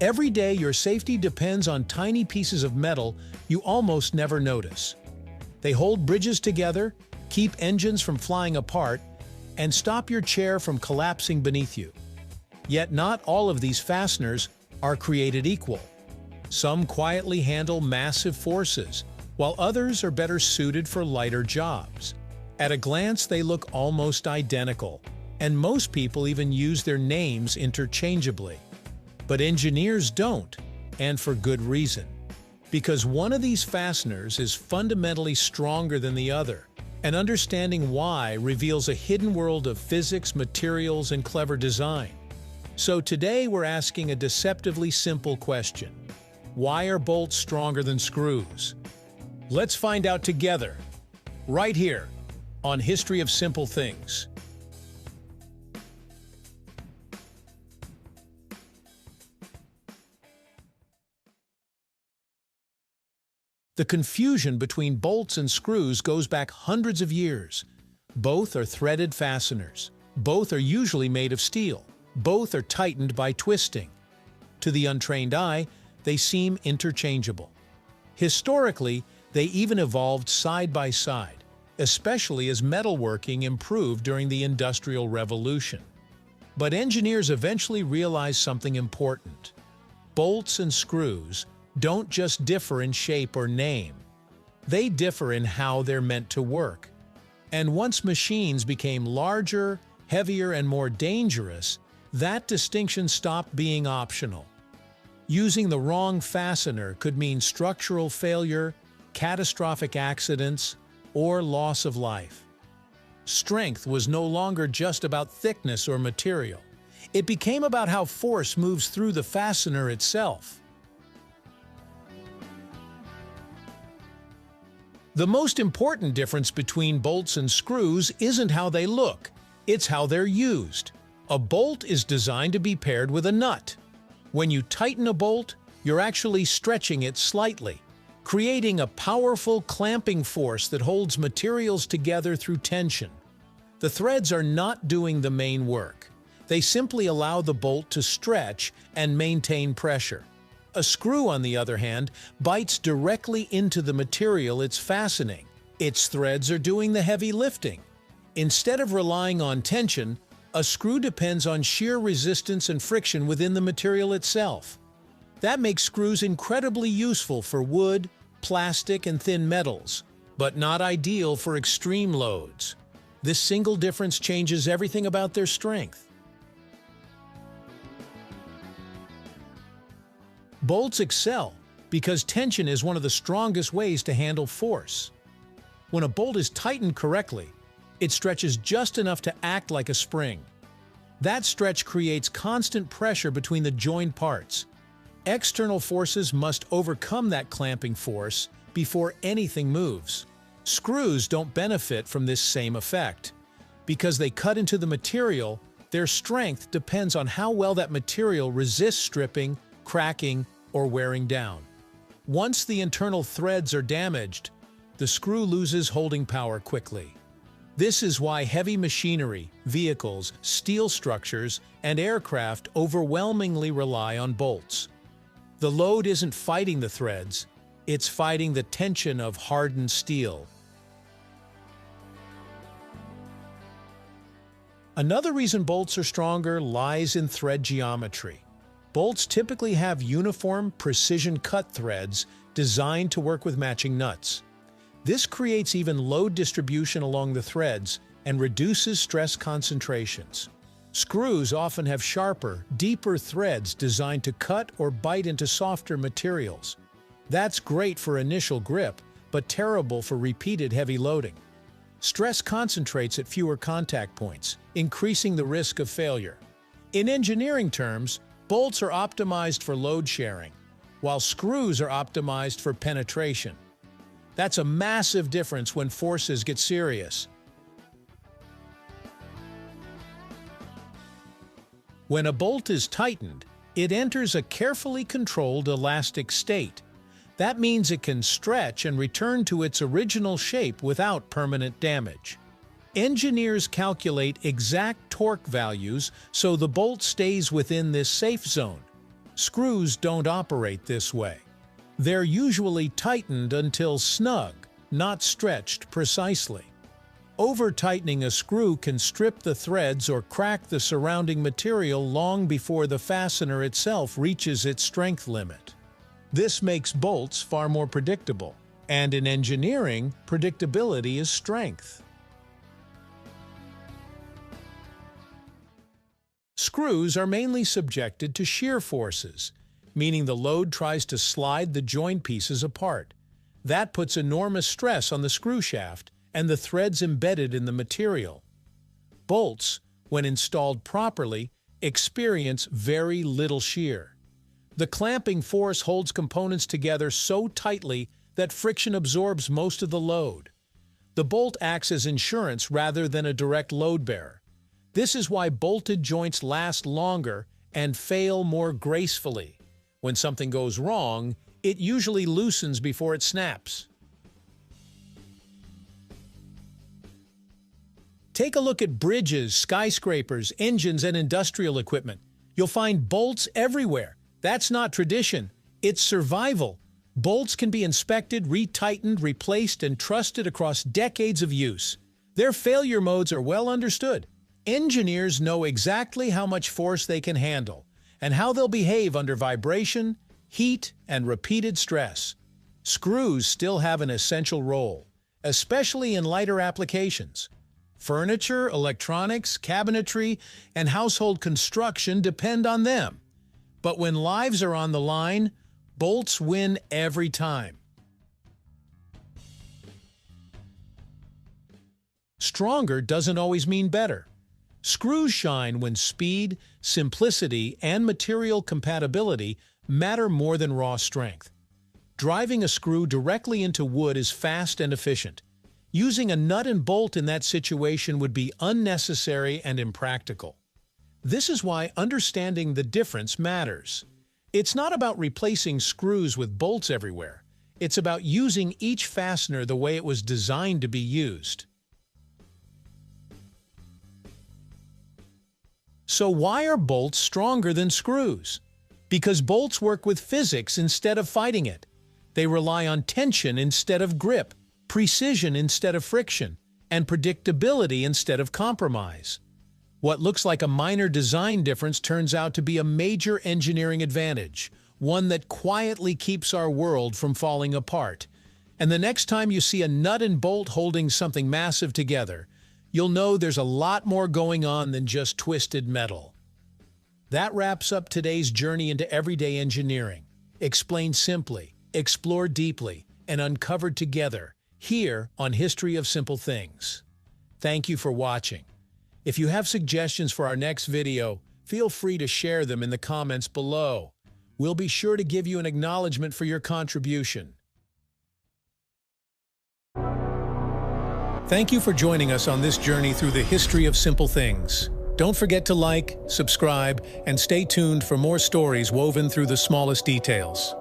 Every day, your safety depends on tiny pieces of metal you almost never notice. They hold bridges together, keep engines from flying apart, and stop your chair from collapsing beneath you. Yet not all of these fasteners are created equal. Some quietly handle massive forces, while others are better suited for lighter jobs. At a glance, they look almost identical, and most people even use their names interchangeably. But engineers don't, and for good reason. Because one of these fasteners is fundamentally stronger than the other, and understanding why reveals a hidden world of physics, materials, and clever design. So today we're asking a deceptively simple question. Why are bolts stronger than screws? Let's find out together, right here, on History of Simple Things. The confusion between bolts and screws goes back hundreds of years. Both are threaded fasteners. Both are usually made of steel. Both are tightened by twisting. To the untrained eye, they seem interchangeable. Historically, they even evolved side by side, especially as metalworking improved during the Industrial Revolution. But engineers eventually realized something important. Bolts and screws don't just differ in shape or name. They differ in how they're meant to work. And once machines became larger, heavier, and more dangerous, that distinction stopped being optional. Using the wrong fastener could mean structural failure, catastrophic accidents, or loss of life. Strength was no longer just about thickness or material. It became about how force moves through the fastener itself. The most important difference between bolts and screws isn't how they look, it's how they're used. A bolt is designed to be paired with a nut. When you tighten a bolt, you're actually stretching it slightly, creating a powerful clamping force that holds materials together through tension. The threads are not doing the main work. They simply allow the bolt to stretch and maintain pressure. A screw, on the other hand, bites directly into the material it's fastening. Its threads are doing the heavy lifting. Instead of relying on tension, a screw depends on shear resistance and friction within the material itself. That makes screws incredibly useful for wood, plastic, and thin metals, but not ideal for extreme loads. This single difference changes everything about their strength. Bolts excel because tension is one of the strongest ways to handle force. When a bolt is tightened correctly, it stretches just enough to act like a spring. That stretch creates constant pressure between the joined parts. External forces must overcome that clamping force before anything moves. Screws don't benefit from this same effect. Because they cut into the material, their strength depends on how well that material resists stripping, cracking, or wearing down. Once the internal threads are damaged, the screw loses holding power quickly. This is why heavy machinery, vehicles, steel structures, and aircraft overwhelmingly rely on bolts. The load isn't fighting the threads, it's fighting the tension of hardened steel. Another reason bolts are stronger lies in thread geometry. Bolts typically have uniform, precision-cut threads designed to work with matching nuts. This creates even load distribution along the threads and reduces stress concentrations. Screws often have sharper, deeper threads designed to cut or bite into softer materials. That's great for initial grip, but terrible for repeated heavy loading. Stress concentrates at fewer contact points, increasing the risk of failure. In engineering terms, bolts are optimized for load sharing, while screws are optimized for penetration. That's a massive difference when forces get serious. When a bolt is tightened, it enters a carefully controlled elastic state. That means it can stretch and return to its original shape without permanent damage. Engineers calculate exact torque values so the bolt stays within this safe zone. Screws don't operate this way. They're usually tightened until snug, not stretched precisely. Over-tightening a screw can strip the threads or crack the surrounding material long before the fastener itself reaches its strength limit. This makes bolts far more predictable, and in engineering, predictability is strength. Screws are mainly subjected to shear forces, meaning the load tries to slide the joint pieces apart. That puts enormous stress on the screw shaft and the threads embedded in the material. Bolts, when installed properly, experience very little shear. The clamping force holds components together so tightly that friction absorbs most of the load. The bolt acts as insurance rather than a direct load bearer. This is why bolted joints last longer and fail more gracefully. When something goes wrong, it usually loosens before it snaps. Take a look at bridges, skyscrapers, engines, and industrial equipment. You'll find bolts everywhere. That's not tradition, it's survival. Bolts can be inspected, retightened, replaced, and trusted across decades of use. Their failure modes are well understood. Engineers know exactly how much force they can handle and how they'll behave under vibration, heat, and repeated stress. Screws still have an essential role, especially in lighter applications. Furniture, electronics, cabinetry, and household construction depend on them. But when lives are on the line, bolts win every time. Stronger doesn't always mean better. Screws shine when speed, simplicity, and material compatibility matter more than raw strength. Driving a screw directly into wood is fast and efficient. Using a nut and bolt in that situation would be unnecessary and impractical. This is why understanding the difference matters. It's not about replacing screws with bolts everywhere. It's about using each fastener the way it was designed to be used. So why are bolts stronger than screws? Because bolts work with physics instead of fighting it. They rely on tension instead of grip, precision instead of friction, and predictability instead of compromise. What looks like a minor design difference turns out to be a major engineering advantage, one that quietly keeps our world from falling apart. And the next time you see a nut and bolt holding something massive together, you'll know there's a lot more going on than just twisted metal. That wraps up today's journey into everyday engineering. Explained simply, explored deeply, and uncovered together, here on History of Simple Things. Thank you for watching. If you have suggestions for our next video, feel free to share them in the comments below. We'll be sure to give you an acknowledgement for your contribution. Thank you for joining us on this journey through the history of simple things. Don't forget to like, subscribe, and stay tuned for more stories woven through the smallest details.